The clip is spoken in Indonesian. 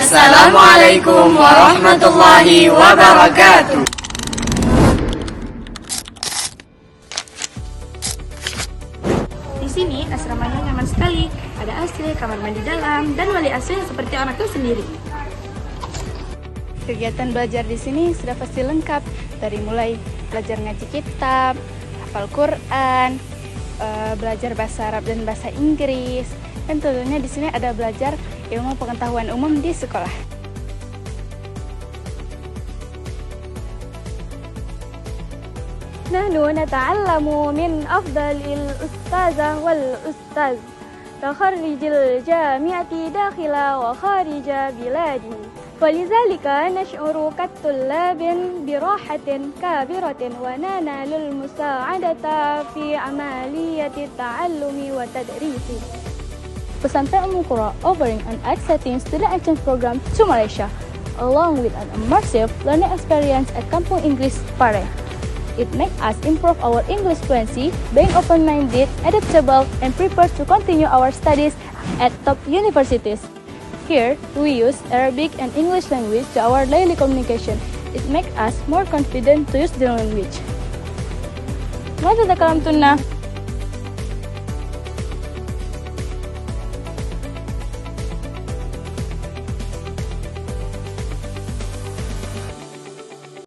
Assalamualaikum warahmatullahi wabarakatuh. Di sini asramanya nyaman sekali. Ada AC, kamar mandi dalam, dan wali asuh seperti anakku sendiri. Kegiatan belajar di sini sudah pasti lengkap, dari mulai belajar ngaji kitab, hafal Quran, belajar bahasa Arab dan bahasa Inggris, dan tentunya di sini ada belajar ilmu pengetahuan umum di sekolah. Nahnu nata'allamu min afdalil ustazah wal ustaz takharrijil jami'ati dakhila wa kharija biladi. ولذلك نشعر كالطلاب براحة كبيرة وننال المساعدة في عملية التعلم والتدريس. Pesantren Ummulqura offering an exciting student exchange program to Malaysia, along with an immersive learning experience at Kampung English Pare. It makes us improve our English fluency, being open-minded, adaptable, and prepared to continue our studies at top universities. Here, we use Arabic and English language to our daily communication. It makes us more confident to use the language. ماذا ذكرتم؟